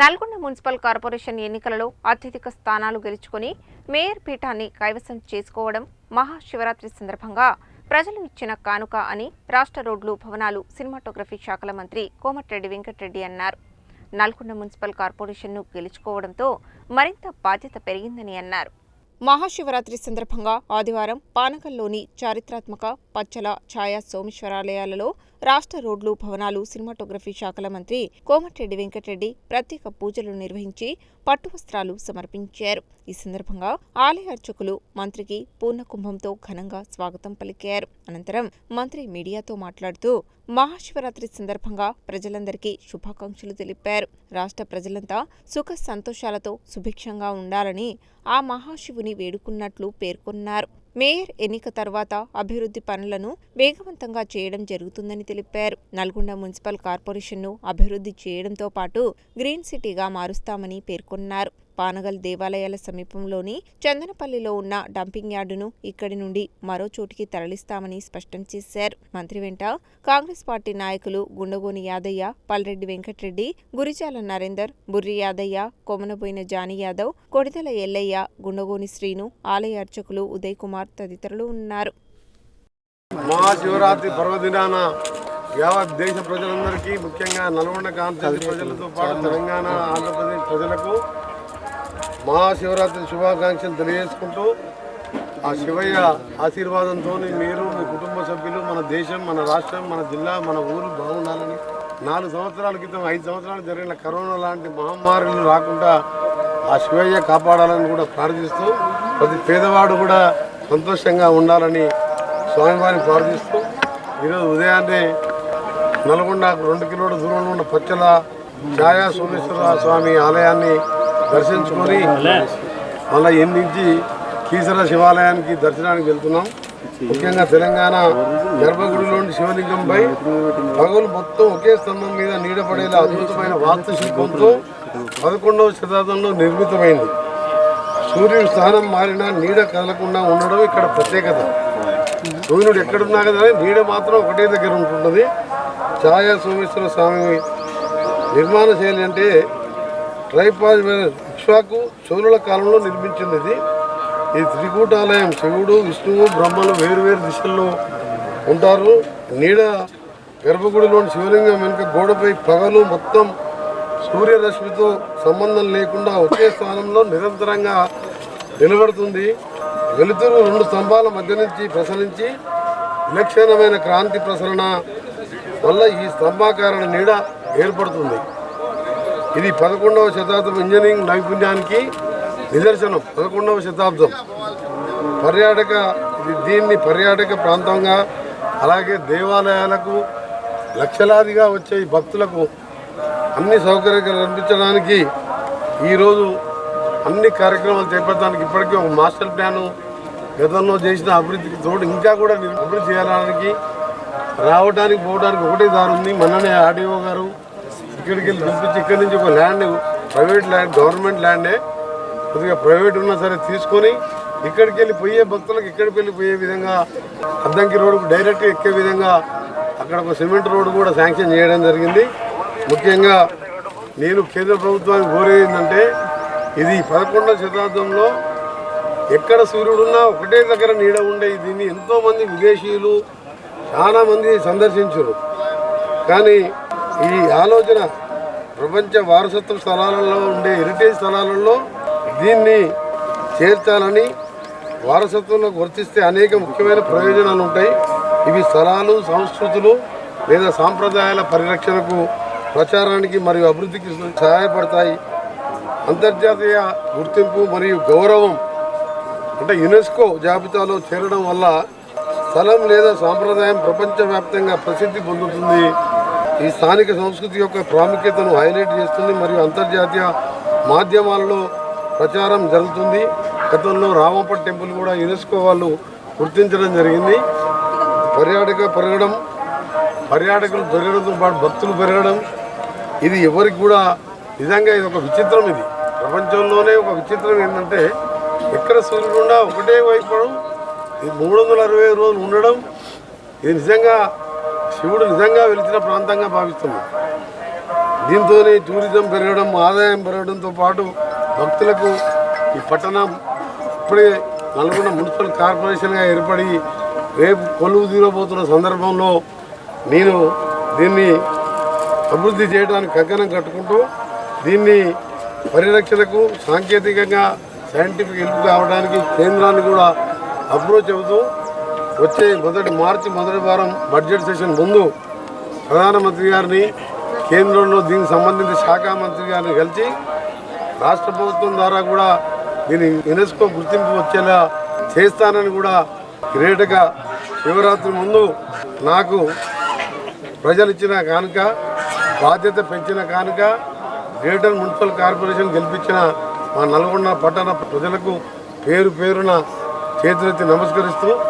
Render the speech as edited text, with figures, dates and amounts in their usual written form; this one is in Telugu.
నల్గొండ మున్సిపల్ కార్పొరేషన్ ఎన్నికలలో అత్యధిక స్థానాలు గెలుచుకొని మేయర్ పీఠాన్ని కైవసం చేసుకోవడం మహాశివరాత్రి సందర్భంగా ప్రజలు ఇచ్చిన కానుక అని రాష్ట్ర రోడ్లు భవనాలు సినిమాటోగ్రఫీ శాఖల మంత్రి కోమటిరెడ్డి వెంకటరెడ్డి అన్నారు. నల్గొండ మున్సిపల్ కార్పొరేషన్ను గెలుచుకోవడంతో మరింత బాధ్యత పెరిగిందని అన్నారు. మహాశివరాత్రి సందర్భంగా ఆదివారం పానగల్లోని చారిత్రాత్మక పచ్చల ఛాయా సోమేశ్వరాలయాలలో రాష్ట్ర రోడ్లు భవనాలు సినిమాటోగ్రఫీ శాఖల మంత్రి కోమటిరెడ్డి వెంకటరెడ్డి ప్రత్యేక పూజలు నిర్వహించి పట్టు వస్త్రాలు సమర్పించారు. ఈ సందర్భంగా ఆలయ అర్చకులు మంత్రికి పూర్ణకుంభంతో ఘనంగా స్వాగతం పలికారు. అనంతరం మంత్రి మీడియాతో మాట్లాడుతూ మహాశివరాత్రి సందర్భంగా ప్రజలందరికీ శుభాకాంక్షలు తెలిపారు. రాష్ట్ర ప్రజలంతా సుఖ సంతోషాలతో సుభిక్షంగా ఉండాలని ఆ మహాశివుని వేడుకున్నట్లు పేర్కొన్నారు. మేయర్ ఎన్నిక తర్వాత అభివృద్ధి పనులను వేగవంతంగా చేయడం జరుగుతుందని తెలిపారు. నల్గొండ మున్సిపల్ కార్పొరేషన్ను అభివృద్ధి చేయడంతో పాటు గ్రీన్ సిటీగా మారుస్తామని పేర్కొన్నారు. పానగల్ దేవాలయాల సమీపంలోని చందనపల్లిలో ఉన్న డంపింగ్ యార్డును ఇక్కడి నుండి మరో చోటికి తరలిస్తామని స్పష్టం చేశారు. మంత్రి వెంట కాంగ్రెస్ పార్టీ నాయకులు గుండగోని యాదయ్య, పల్రెడ్డి వెంకటరెడ్డి, గురిజాల నరేందర్, బుర్రి యాదయ్య, కొమనబోయిన జానీ యాదవ్, కొడిదల ఎల్లయ్య, గుండగోని శ్రీను, ఆలయ అర్చకులు ఉదయ్ కుమార్ తదితరులు ఉన్నారు. మహాశివరాత్రి పర్వదినాన యావత్ దేశ ప్రజలందరికీ, ముఖ్యంగా నల్గొండ కాన్స్టిట్యూన్సీ ప్రజలతో పాటు తెలంగాణ, ఆంధ్రప్రదేశ్ ప్రజలకు మహాశివరాత్రి శుభాకాంక్షలు తెలియజేసుకుంటూ ఆ శివయ్య ఆశీర్వాదంతో మీరు, మీ కుటుంబ సభ్యులు, మన దేశం, మన రాష్ట్రం, మన జిల్లా, మన ఊరు బాగుండాలని, 4 సంవత్సరాల క్రితం 5 సంవత్సరాలు జరిగిన కరోనా లాంటి మహమ్మారులు రాకుండా ఆ శివయ్య కాపాడాలని కూడా ప్రార్థిస్తూ, ప్రతి పేదవాడు కూడా సంతోషంగా ఉండాలని స్వామివారిని ప్రార్థిస్తూ ఈరోజు ఉదయాన్నే నల్గొండకు 2 కిలోమీటర్ల దూరంలో ఉన్న పచ్చల ఛాయా సోమేశ్వర స్వామి ఆలయాన్ని దర్శించుకొని మళ్ళీ నుంచి కీసర శివాలయానికి దర్శనానికి వెళ్తున్నాం. ముఖ్యంగా తెలంగాణ గర్భగుడిలోని శివలింగంపై పగలు మొత్తం ఒకే స్తంభం మీద నీడపడేలా అద్భుతమైన వాస్తుశిల్పంతో 11వ శతాబ్దంలో నిర్మితమైంది. సూర్యుడి స్థానం మారినా నీడ కదలకుండా ఉండడం ఇక్కడ ప్రత్యేకత. సూర్యుడు ఎక్కడున్నా కదా నీడ మాత్రం ఒకటే దగ్గర ఉంటుంటుంది. ఛాయా సోమేశ్వర స్వామి నిర్మాణ శైలి అంటే ట్రైపాడ్ ఇక్ష్వాకు చోళుల కాలంలో నిర్మించింది. ఈ త్రికూటాలయం శివుడు, విష్ణువు, బ్రహ్మలు వేరువేరు దిశల్లో ఉంటారు. నీడ గర్భగుడిలోని శివలింగం వెనుక గోడపై పగలు మొత్తం సూర్యరశ్మితో సంబంధం లేకుండా ఒకే స్థానంలో నిరంతరంగా నిలబడుతుంది. వెలుతురు 2 స్తంభాల మధ్య నుంచి ప్రసరించి విలక్షణమైన క్రాంతి ప్రసరణ వల్ల ఈ స్తంభాకారణ నీడ ఏర్పడుతుంది. ఇది 11వ శతాబ్దం ఇంజనీరింగ్ నైపుణ్యానికి నిదర్శనం. 11వ శతాబ్దం దీన్ని పర్యాటక ప్రాంతంగా, అలాగే దేవాలయాలకు లక్షలాదిగా వచ్చే భక్తులకు అన్ని సౌకర్యాలు కల్పించడానికి ఈరోజు అన్ని కార్యక్రమాలు చేపట్టడానికి ఇప్పటికీ ఒక మాస్టర్ ప్లాను గతంలో చేసిన అభివృద్ధికి తోడు ఇంకా కూడా అభివృద్ధి చేయడానికి రావడానికి పోవడానికి ఒకటే దారి ఉంది. మొన్ననే ఆర్డీఓ గారు ఇక్కడికి వెళ్ళి పిలిపించి ఇక్కడి నుంచి ఒక ల్యాండ్, ప్రైవేట్ ల్యాండ్, గవర్నమెంట్ ల్యాండే, కొద్దిగా ప్రైవేట్ ఉన్నా సరే తీసుకొని ఇక్కడికి వెళ్ళి పోయే భక్తులకు ఇక్కడికి వెళ్ళి పోయే విధంగా అద్దంకి రోడ్డుకు డైరెక్ట్ ఎక్కే విధంగా అక్కడ ఒక సిమెంట్ రోడ్డు కూడా శాంక్షన్ చేయడం జరిగింది. ముఖ్యంగా నేను కేంద్ర ప్రభుత్వానికి కోరేది ఏంటంటే, ఇది 11వ శతాబ్దంలో ఎక్కడ సూర్యుడున్నా ఒకటే దగ్గర నీడ ఉండే దీన్ని ఎంతోమంది విదేశీయులు చాలామంది సందర్శించారు. కానీ ఈ ఆలోచన ప్రపంచ వారసత్వ స్థలాలలో ఉండే హెరిటేజ్ స్థలాలలో దీన్ని చేర్చాలని, వారసత్వంలోకి వర్తిస్తే అనేక ముఖ్యమైన ప్రయోజనాలు ఉంటాయి. ఇవి స్థలాలు, సంస్కృతులు లేదా సాంప్రదాయాల పరిరక్షణకు, ప్రచారానికి మరియు అభివృద్ధికి సహాయపడతాయి. అంతర్జాతీయ గుర్తింపు మరియు గౌరవం అంటే యునెస్కో జాబితాలో చేరడం వల్ల స్థలం లేదా సాంప్రదాయం ప్రపంచవ్యాప్తంగా ప్రసిద్ధి పొందుతుంది. ఈ స్థానిక సంస్కృతి యొక్క ప్రాముఖ్యతను హైలైట్ చేస్తుంది మరియు అంతర్జాతీయ మాధ్యమాలలో ప్రచారం జరుగుతుంది. గతంలో రామప్ప టెంపుల్ కూడా యునెస్కో వాళ్ళు గుర్తించడం జరిగింది. పర్యాటకులు పెరగడంతో పాటు భక్తులు పెరగడం, ఇది ఎవరికి కూడా నిజంగా ఇది ఒక విచిత్రం. ఇది ప్రపంచంలోనే ఒక విచిత్రం ఏంటంటే, ఎక్కడ సూర్యుడున్నా ఒకటే వైపు ఇది 365 రోజులు ఉండడం, ఇది నిజంగా శివుడు నిజంగా వెలిచిన ప్రాంతంగా భావిస్తున్నాం. దీంతో టూరిజం పెరగడం, ఆదాయం పెరగడంతో పాటు భక్తులకు ఈ పట్టణం ఇప్పుడే నల్గొండ మున్సిపల్ కార్పొరేషన్గా ఏర్పడి రేపు కొలువు తీరబోతున్న సందర్భంలో నేను దీన్ని అభివృద్ధి చేయడానికి కంకణం కట్టుకుంటూ దీన్ని పరిరక్షణకు సాంకేతికంగా సైంటిఫిక్ హెల్ప్ కావడానికి కేంద్రాన్ని కూడా అప్రోచ్ అవుతూ వచ్చే మార్చి మొదటి వారం బడ్జెట్ సెషన్ ముందు ప్రధానమంత్రి గారిని, కేంద్రంలో దీనికి సంబంధించిన శాఖ మంత్రి గారిని కలిసి రాష్ట్ర ప్రభుత్వం ద్వారా కూడా దీని యునెస్కో గుర్తింపు వచ్చేలా చేస్తానని కూడా గ్రేట్గా శివరాత్రి ముందు నాకు ప్రజలు ఇచ్చిన కానుక, బాధ్యత పెంచిన కానుక, గ్రేటర్ మున్సిపల్ కార్పొరేషన్ గెలిపించిన మా నల్గొండ పట్టణ ప్రజలకు పేరు పేరున చేతులెత్తి నమస్కరిస్తూ